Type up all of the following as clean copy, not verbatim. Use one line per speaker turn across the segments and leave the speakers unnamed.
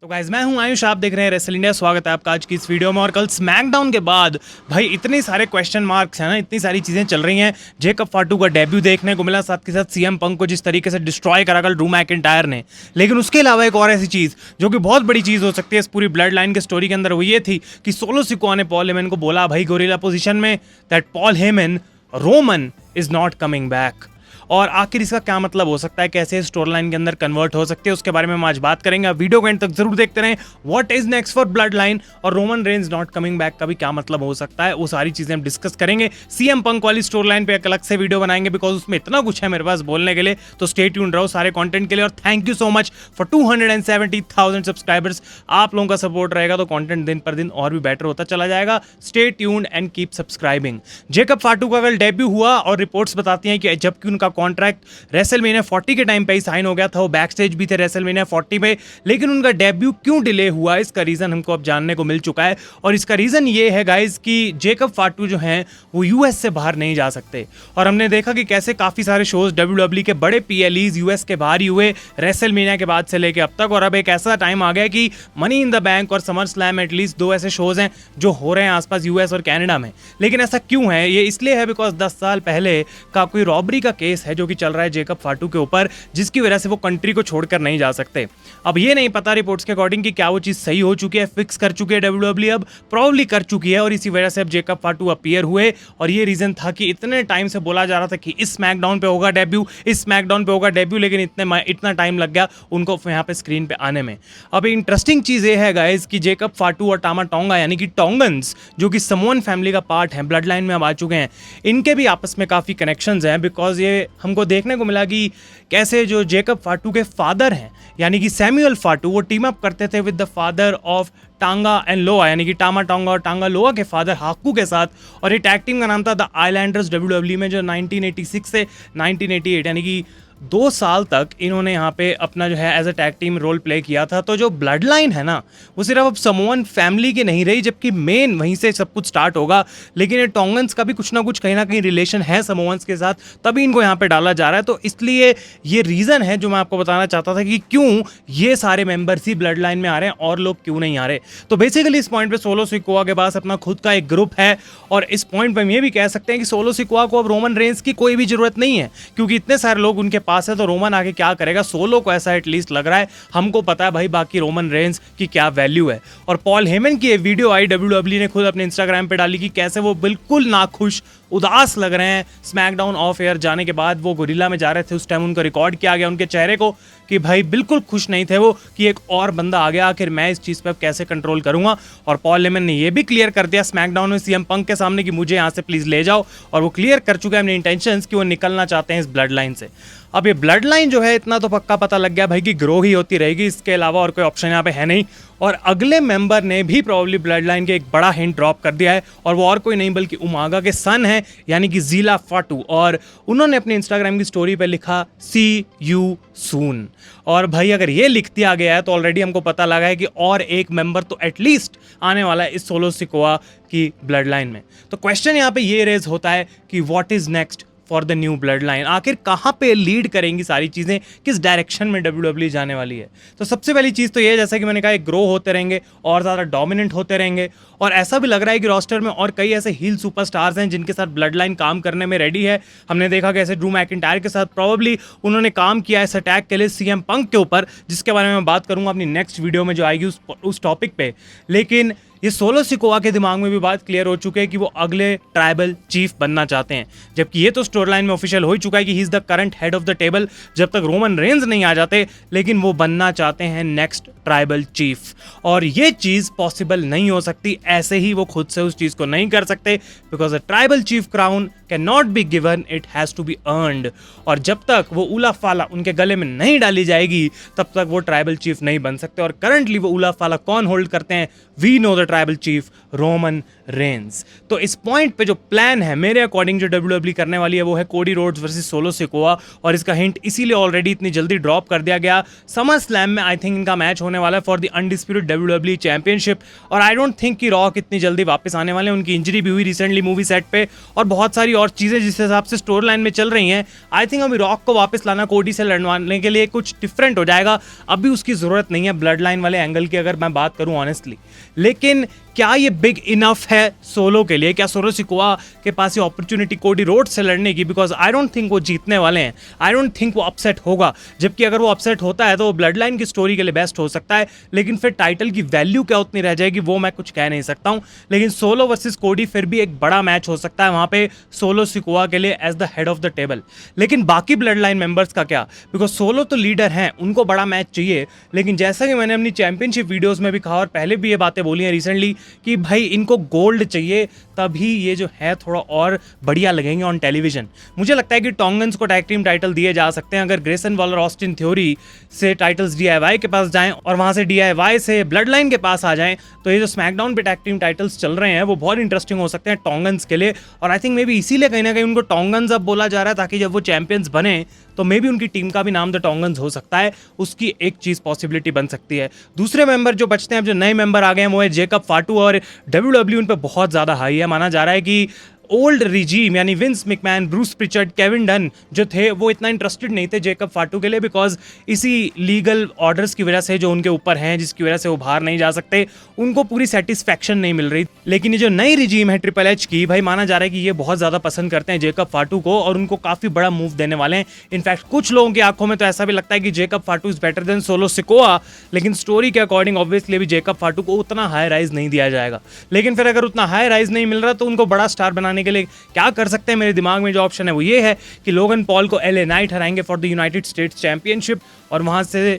तो गाइज मैं हूं आयुष, आप देख रहे हैं रेसल इंडिया। स्वागत है आपका आज की इस वीडियो में। और कल स्मैकडाउन के बाद भाई इतने सारे क्वेश्चन मार्क्स हैं ना, इतनी सारी चीजें चल रही हैं। जेकब फाटू का डेब्यू देखने को मिला, साथ के साथ सीएम पंक को जिस तरीके से डिस्ट्रॉय करा कल ड्रू मैकिंटायर ने। लेकिन उसके अलावा एक और ऐसी चीज जो कि बहुत बड़ी चीज हो सकती है इस पूरी ब्लड लाइन के स्टोरी के अंदर, वो ये थी कि सोलो सिकोआ ने पॉल हेमन को बोला भाई गोरिल्ला पोजीशन में that Paul Heyman Roman is not coming back. और आखिर इसका क्या मतलब हो सकता है, कैसे स्टोरी लाइन के अंदर कन्वर्ट हो सकते हैं, उसके बारे में हम आज बात करेंगे। आप वीडियो को एंड तक जरूर देखते रहें। What is next for bloodline और Roman Reigns not coming back का भी क्या मतलब हो सकता है, वो सारी चीजें हम डिस्कस करेंगे। सीएम पंक वाली स्टोरी लाइन पे एक अलग से वीडियो बनाएंगे, बिकॉज उसमें इतना कुछ है मेरे पास बोलने के लिए। तो स्टे ट्यून्ड रहो सारे कंटेंट के लिए। और thank you so much for 270,000 subscribers. आप लोगों का सपोर्ट रहेगा तो कंटेंट दिन पर दिन और भी बेटर होता चला जाएगा। Stay tuned and keep subscribing. Jacob फाटू का कल डेब्यू हुआ और रिपोर्ट्स बताती हैं कि जबकि उनका कॉन्ट्रैक्ट रेसलमेनिया 40 के टाइम पे ही साइन हो गया था, वो बैक स्टेज भी थे रेसलमेनिया 40 में, लेकिन उनका डेब्यू क्यों डिले हुआ, इसका रीजन हमको अब जानने को मिल चुका है। और इसका रीजन ये है गाइस कि जेकब फाटू जो हैं वो यूएस से बाहर नहीं जा सकते। और हमने देखा कि कैसे काफी सारे शोज डब्ल्यूडब्ल्यूई के बड़े पीएलईज यूएस के बाहर ही हुए रेसलमेनिया के बाद से लेके अब तक। और अब एक ऐसा टाइम आ गया कि मनी इन द बैंक और समर स्लैम एटलीस्ट दो ऐसे शोज हैं जो हो रहे हैं आसपास यूएस और कनाडा में। लेकिन ऐसा क्यों है? ये इसलिए है बिकॉज 10 साल पहले का कोई रॉबरी का केस है जो कि चल रहा है जेकब फाटू के ऊपर, जिसकी वजह से वो कंट्री को छोड़कर नहीं जा सकते। अब ये नहीं पता रिपोर्ट्स के अकॉर्डिंग कि क्या वो चीज सही हो चुकी है, फिक्स कर चुकी है डब्ल्यूडब्ल्यूई, अब प्रोबब्ली कर चुकी है। और इसी वजह से अब जेकब फाटू अपीयर हुए। और ये रीजन था कि इतने टाइम से बोला जा रहा था कि इस स्मैकडाउन पे होगा डेब्यू, इस स्मैकडाउन पे होगा डेब्यू, लेकिन इतना टाइम लग गया उनको यहाँ पे स्क्रीन पे आने में। अब इंटरेस्टिंग चीज ये है गाइस कि जेकब फाटू और टामा टोंगा यानी कि टोंगन्स, जो कि समोन फैमिली का पार्ट है, ब्लड लाइन में अब आ चुके हैं, इनके भी आपस में काफी कनेक्शंस हैं। बिकॉज ये हमको देखने को मिला कि कैसे जो जेकब फाटू के फादर हैं यानी कि सैमुअल फाटू, वो टीम अप करते थे विद द फादर ऑफ टांगा एंड लोआ यानी कि टामा टोंगा और टांगा लोआ के फादर हाकू के साथ। और ये टैग टीम का नाम था द आइलैंडर्स डब्ल्यूडब्ल्यूई में, जो 1986 से 1988 यानी कि 2 साल तक इन्होंने यहाँ पे अपना जो है as a tag team role play किया था। तो जो ब्लड लाइन है ना, वो सिर्फ अब समोअन फैमिली की नहीं रही, जबकि मेन वहीं से सब कुछ स्टार्ट होगा। लेकिन ये टोंगन्स का भी कुछ ना कुछ कहीं ना कहीं रिलेशन है समोअन्स के साथ, तभी इनको यहाँ पे डाला जा रहा है। तो इसलिए ये रीज़न है जो मैं आपको बताना चाहता था कि क्यों ये सारे मेंबर्स ही ब्लड लाइन में आ रहे हैं और लोग क्यों नहीं आ रहे। तो बेसिकली इस पॉइंट पे सोलो सिकोआ के पास अपना खुद का एक ग्रुप है। और इस पॉइंट पे हम ये भी कह सकते हैं कि सोलो सिकोआ को अब रोमन रेंज की कोई भी जरूरत नहीं है, क्योंकि इतने सारे लोग उनके पास है। तो रोमन आगे क्या करेगा, सोलो को ऐसा एटलीस्ट लग रहा है। हमको पता है भाई बाकी रोमन रेंज की क्या वैल्यू है। और पॉल हेमन की एक वीडियो आई, डब्ल्यूडब्ल्यूई ने खुद अपने इंस्टाग्राम पे डाली कि कैसे वो बिल्कुल नाखुश, उदास लग रहे हैं स्मैकडाउन ऑफ एयर जाने के बाद। वो गोरिल्ला में जा रहे थे, उस टाइम उनको रिकॉर्ड किया गया उनके चेहरे को कि भाई बिल्कुल खुश नहीं थे वो कि एक और बंदा आ गया, आखिर मैं इस चीज़ पे कैसे कंट्रोल करूंगा। और पॉल हेमन ने ये भी क्लियर कर दिया स्मैकडाउन में सीएम पंक के सामने कि मुझे यहाँ से प्लीज ले जाओ। और वो क्लियर कर चुके हैं अपने इंटेंशंस कि वो निकलना चाहते हैं इस ब्लड लाइन से। अब ये ब्लड लाइन जो है, इतना तो पक्का पता लग गया भाई कि ग्रो ही होती रहेगी, इसके अलावा और कोई ऑप्शन यहाँ पे है नहीं। और अगले मेंबर ने भी प्रोबब्ली ब्लड लाइन के एक बड़ा हिंट ड्रॉप कर दिया है, और वो और कोई नहीं बल्कि उमागा के सन है यानी कि ज़ीला फाटू। और उन्होंने अपने इंस्टाग्राम की स्टोरी पे लिखा सी यू सून। और भाई अगर ये लिख दिया गया है तो ऑलरेडी हमको पता लगा है कि और एक मेंबर तो एटलीस्ट आने वाला है इस सोलो सिकोआ की ब्लड लाइन में। तो क्वेश्चन यहाँ पे ये रेज होता है कि what is next for the new blood line. आखिर कहाँ पे लीड करेंगी सारी चीज़ें, किस डायरेक्शन में डब्ल्यूडब्ल्यूई जाने वाली है। तो सबसे पहली चीज़ तो ये है, जैसा कि मैंने कहा, ग्रो होते रहेंगे और ज़्यादा डोमिनेंट होते रहेंगे। और ऐसा भी लग रहा है कि रोस्टर में और कई ऐसे हील सुपरस्टार्स हैं जिनके साथ ब्लड लाइन काम करने में रेडी है। हमने देखा कैसे ड्रू मैकिंटायर के साथ प्रॉबली उन्होंने काम किया इस अटैक के लिए सीएम पंक के ऊपर, जिसके बारे में मैं बात करूंगा अपनी नेक्स्ट वीडियो में जो आएगी उस टॉपिक पे। लेकिन ये सोलो सिकोआ के दिमाग में भी बात क्लियर हो चुकी है कि वो अगले ट्राइबल चीफ बनना चाहते हैं, जबकि ये तो स्टोरी लाइन में ऑफिशियल हो ही चुका है कि he is the current head of the table जब तक रोमन रेंज नहीं आ जाते। लेकिन वो बनना चाहते हैं नेक्स्ट ट्राइबल चीफ, और ये चीज पॉसिबल नहीं हो सकती, ऐसे ही वो खुद से उस चीज को नहीं कर सकते, because a tribal chief crown can not be given, it has to be earned. और जब तक वो उला फाला उनके गले में नहीं डाली जाएगी तब तक वो ट्राइबल चीफ नहीं बन सकते। और करंटली वो उला फाला कौन होल्ड करते हैं? We know the tribal chief, Roman Reigns. तो इस पॉइंट पे जो प्लान है मेरे अकॉर्डिंग जो डब्ल्यूडब्ल्यूई करने वाली है वो है Cody Rhodes versus solo Sikoa. और इसका हिंट इसीलिए ऑलरेडी इतनी जल्दी ड्रॉप कर दिया गया। समर स्लैम में आई थिंक इनका मैच होने वाला है for the undisputed WWE championship. और आई डोंट थिंक कि रॉक इतनी जल्दी वापस आने वाले हैं, उनकी इंजरी भी हुई रिसेंटली मूवी सेट पे, और बहुत सारी और चीज़ें जिस हिसाब से स्टोरी लाइन में चल रही हैं, आई थिंक अभी रॉक को वापस लाना कोडी से लड़वाने के लिए कुछ डिफरेंट हो जाएगा। अभी उसकी ज़रूरत नहीं है ब्लड लाइन वाले एंगल की, अगर मैं बात करूं ऑनेस्टली। लेकिन क्या ये बिग इनफ है सोलो के लिए? क्या सोलो सिकोआ के पास ये अपॉर्चुनिटी कोडी रोड्स से लड़ने की? बिकॉज आई डोंट थिंक वो जीतने वाले हैं, आई डोंट थिंक वो अपसेट होगा। जबकि अगर वो अपसेट होता है तो वो ब्लड लाइन की स्टोरी के लिए बेस्ट हो सकता है, लेकिन फिर टाइटल की वैल्यू क्या उतनी रह जाएगी वो मैं कुछ कह नहीं सकता हूं। लेकिन सोलो वर्सेस कोडी फिर भी एक बड़ा मैच हो सकता है वहां पे सोलो सिकोआ के लिए as the head of the table. लेकिन बाकी ब्लड लाइन मेंबर्स का क्या? बिकॉज सोलो तो लीडर हैं, उनको बड़ा मैच चाहिए। लेकिन जैसा कि मैंने अपनी चैंपियनशिप वीडियोस में भी कहा और पहले भी ये बातें बोली हैं रिसेंटली कि भाई इनको गोल्ड चाहिए, तभी ये जो है थोड़ा और बढ़िया लगेंगे ऑन टेलीविजन। मुझे लगता है कि टोंगन्स को टैग टीम टाइटल दिए जा सकते हैं अगर ग्रेसन वॉलर ऑस्टिन थ्योरी से टाइटल्स DIY के पास जाएं और वहां से DIY से ब्लड लाइन के पास आ जाएं, तो ये जो स्मैकडाउन पे टैग टीम टाइटल्स चल रहे हैं वो बहुत इंटरेस्टिंग हो सकते हैं टोंगन्स के लिए। और आई थिंक मे बी इसीलिए कहीं ना कहीं उनको टोंगन्स अब बोला जा रहा है, ताकि जब वो चैंपियंस बने तो मे बी उनकी टीम का भी नाम द टोंगन्स हो सकता है। उसकी एक चीज़ पॉसिबिलिटी बन सकती है। दूसरे मेंबर जो बचते हैं, अब जो नए मेंबर आ गए हैं वो है जेकब फाटू, और WWE उन पर बहुत ज़्यादा हाई है। माना जा रहा है कि ओल्ड रिजीम यानी Vince McMahon, Bruce Pritchard, Kevin done जो थे वो इतना इंटरेस्टेड नहीं थे जेकब फाटू के लिए, बिकॉज इसी लीगल ऑर्डर्स की वजह से जो उनके ऊपर हैं, जिसकी वजह से वो बाहर नहीं जा सकते, उनको पूरी सेटिस्फैक्शन नहीं मिल रही। लेकिन ये जो नई रिजीम है ट्रिपल एच की, भाई माना जा रहा है कि ये बहुत ज़्यादा पसंद करते हैं जेकब फाटू को और उनको काफ़ी बड़ा मूव देने वाले हैं। इनफैक्ट कुछ लोगों की आंखों में तो ऐसा भी लगता है कि Jacob फाटू is better than solo Sikoa, लेकिन स्टोरी के अकॉर्डिंग ऑब्वियसली भी जेकब फाटू को उतना हाई राइज नहीं दिया जाएगा। लेकिन फिर अगर उतना हाई राइज नहीं मिल रहा तो उनको बड़ा स्टार बनाने के लिए क्या कर सकते हैं? मेरे दिमाग में जो ऑप्शन है वो ये है कि लोगन पॉल को LA नाइट हराएंगे for the United States championship, और वहां से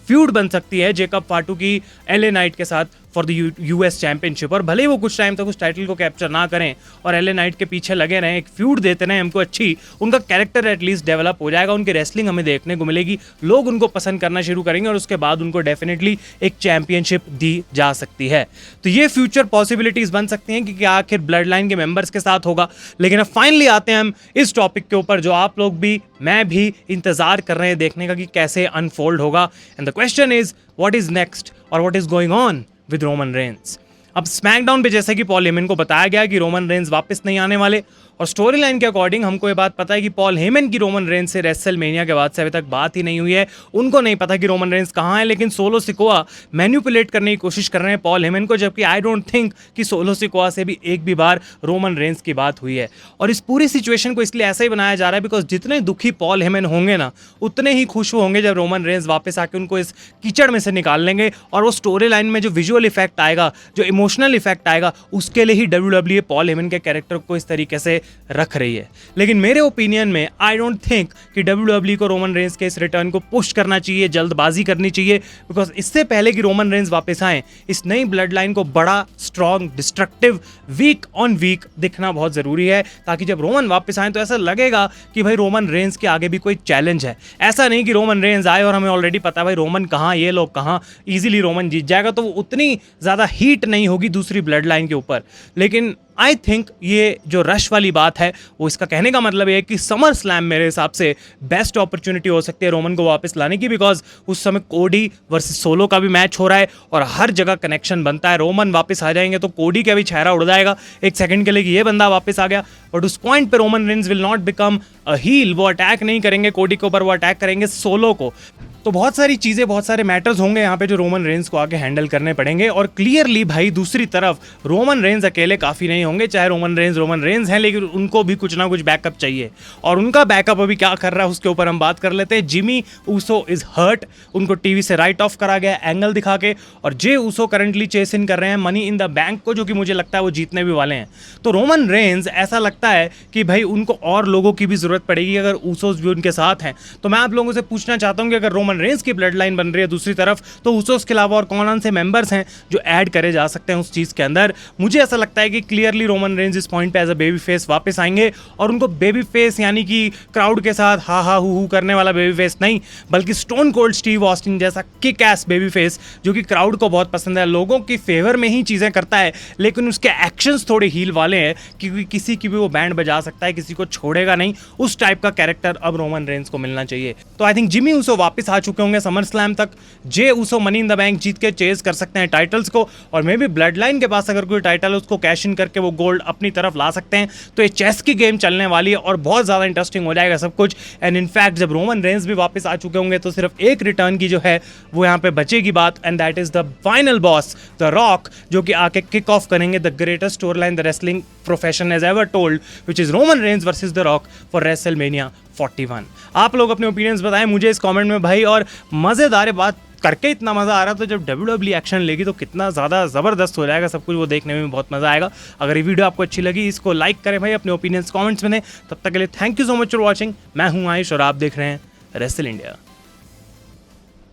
फ्यूड बन सकती है जेकब फाटू की LA नाइट के साथ फॉर द US चैंपियनशिप। और भले ही वो कुछ टाइम तक उस टाइटल को कैप्चर ना करें और LA नाइट के पीछे लगे रहें, एक फ्यूड देते रहें हमको अच्छी, उनका कैरेक्टर एटलीस्ट डेवलप हो जाएगा, उनकी रेसलिंग हमें देखने को मिलेगी, लोग उनको पसंद करना शुरू करेंगे और उसके बाद उनको डेफिनेटली एक चैंपियनशिप दी जा सकती है। तो ये फ्यूचर पॉसिबिलिटीज बन सकती हैं कि क्या आखिर ब्लड लाइन के मेंबर्स के साथ होगा। लेकिन अब फाइनली आते हैं हम इस टॉपिक के ऊपर जो आप लोग भी, मैं भी इंतजार कर रहे हैं देखने का कि कैसे अनफोल्ड होगा। And the question is what is next और what is going on with Roman Reigns. अब स्मैकडाउन पे जैसे कि पॉल हेमन को बताया गया कि रोमन रेंस वापस नहीं आने वाले, और स्टोरी लाइन के अकॉर्डिंग हमको ये बात पता है कि पॉल हेमन की रोमन रेंस से रेसलमेनिया के बाद से अभी तक बात ही नहीं हुई है। उनको नहीं पता कि रोमन रेंस कहाँ है, लेकिन सोलो सिकोआ मैनिपुलेट करने की कोशिश कर रहे हैं पॉल हेमन को, जबकि आई डोंट थिंक कि सोलो सिकोआ से भी एक भी बार रोमन रेंस की बात हुई है। और इस पूरी सिचुएशन को इसलिए ऐसा ही बनाया जा रहा है बिकॉज जितने दुखी पॉल हेमन होंगे ना, उतने ही खुश होंगे जब रोमन रेंस वापस आके उनको इस कीचड़ में से निकाल लेंगे। और वो स्टोरी लाइन में जो विजुअल इफेक्ट आएगा, जो इमोशनल इफेक्ट आएगा, उसके लिए ही WWE पॉल हेमन के कैरेक्टर को इस तरीके से रख रही है। लेकिन मेरे ओपिनियन में आई डोंट थिंक कि WWE को रोमन रेंस के इस रिटर्न को पुश करना चाहिए, जल्दबाजी करनी चाहिए, बिकॉज इससे पहले कि रोमन रेंस वापस आए, इस नई ब्लड लाइन को बड़ा strong, destructive, week on week दिखना बहुत जरूरी है, ताकि जब रोमन वापस आए तो ऐसा लगेगा कि भाई रोमन रेंस के आगे भी कोई चैलेंज है। ऐसा नहीं कि रोमन रेंस आए और हमें ऑलरेडी पता है भाई रोमन कहाँ, ये लोग कहाँ, इजीली रोमन जीत जाएगा, तो उतनी ज्यादा हीट नहीं होगी दूसरी ब्लड लाइन के ऊपर। लेकिन आई थिंक ये जो रश वाली बात है वो इसका कहने का मतलब ये है कि समर स्लैम मेरे हिसाब से बेस्ट अपॉर्चुनिटी हो सकती है रोमन को वापस लाने की, बिकॉज उस समय कोडी वर्सेस सोलो का भी मैच हो रहा है और हर जगह कनेक्शन बनता है। रोमन वापस आ जाएंगे तो कोडी का भी चेहरा उड़ जाएगा एक सेकंड के लिए कि ये बंदा वापस आ गया, बट उस पॉइंट पे Roman Reigns will not become a heel. वो अटैक नहीं करेंगे कोडी के ऊपर, वो अटैक करेंगे सोलो को। तो बहुत सारी चीज़ें, बहुत सारे मैटर्स होंगे यहाँ पे जो रोमन रेंस को आके हैंडल करने पड़ेंगे। और क्लियरली भाई दूसरी तरफ रोमन रेंस अकेले काफ़ी नहीं होंगे, चाहे रोमन रेंस हैं, लेकिन उनको भी कुछ ना कुछ बैकअप चाहिए। और उनका बैकअप अभी क्या कर रहा है उसके ऊपर हम बात कर लेते हैं। जिमी ऊसो इज हर्ट, उनको टीवी से राइट ऑफ करा गया एंगल दिखा के, और जे ऊसो करंटली चेस इन कर रहे हैं मनी इन द बैंक को, जो कि मुझे लगता है वो जीतने भी वाले हैं। तो रोमन रेंस ऐसा लगता है कि भाई उनको और लोगों की भी जरूरत पड़ेगी अगर ऊसोस भी उनके साथ हैं। तो मैं आप लोगों से पूछना चाहता हूँ कि अगर रोमन रेंस की ब्लड लाइन बन रही है दूसरी तरफ, तो ऊसोस के अलावा और कौन से मेंबर्स हैं जो ऐड करे जा सकते हैं उस चीज़ के अंदर। मुझे ऐसा लगता है कि क्लियरली रोमन रेंस इस पॉइंट पे एज अ बेबी फेस वापस आएंगे, और उनको बेबी फेस यानी कि क्राउड के साथ हा हा हु करने वाला बेबी फेस नहीं, बल्कि स्टोन कोल्ड स्टीव ऑस्टिन जैसा किक एस बेबी फेस, जो कि क्राउड को बहुत पसंद है, लोगों की फेवर में ही चीज़ें करता है, लेकिन उसके एक्शंस थोड़े हील वाले हैं क्योंकि किसी की भी वो बैंड बजा सकता है, किसी को छोड़ेगा नहीं। उस टाइप का कैरेक्टर अब रोमन रेंस को मिलना चाहिए। तो आई थिंक जिमी ऊसो वापस आ चुके होंगे समर स्लैम तक। जे उसो मनी इन द बैंक जीत के चेज कर सकते हैं टाइटल्स को, और मे बी ब्लड लाइन के पास अगर कोई टाइटल है उसको कैश इन करके वो गोल्ड अपनी तरफ ला सकते हैं। तो ये चेस की गेम चलने वाली है और बहुत ज़्यादा इंटरेस्टिंग हो जाएगा सब कुछ। एंड इनफैक्ट जब रोमन रेंस भी वापस आ चुके होंगे तो सिर्फ एक रिटर्न की जो है वो यहाँ पे बचेगी बात, and that is the final boss the rock, जो कि आके किक ऑफ करेंगे the greatest story line the wrestling profession has ever told, which is Roman Reigns versus the rock for WrestleMania 41। आप लोग अपने ओपिनियंस बताएं मुझे इस कमेंट में भाई, और मज़ेदार बात करके इतना मज़ा आ रहा तो जब WWE एक्शन लेगी तो कितना ज़्यादा ज़बरदस्त हो जाएगा सब कुछ, वो देखने में बहुत मज़ा आएगा। अगर ये वीडियो आपको अच्छी लगी इसको लाइक करें भाई, अपने ओपिनियंस कमेंट्स में दें। तब तक के लिए thank you so much for watching. मैं हूँ आयुष और आप देख रहे हैं रेसल इंडिया।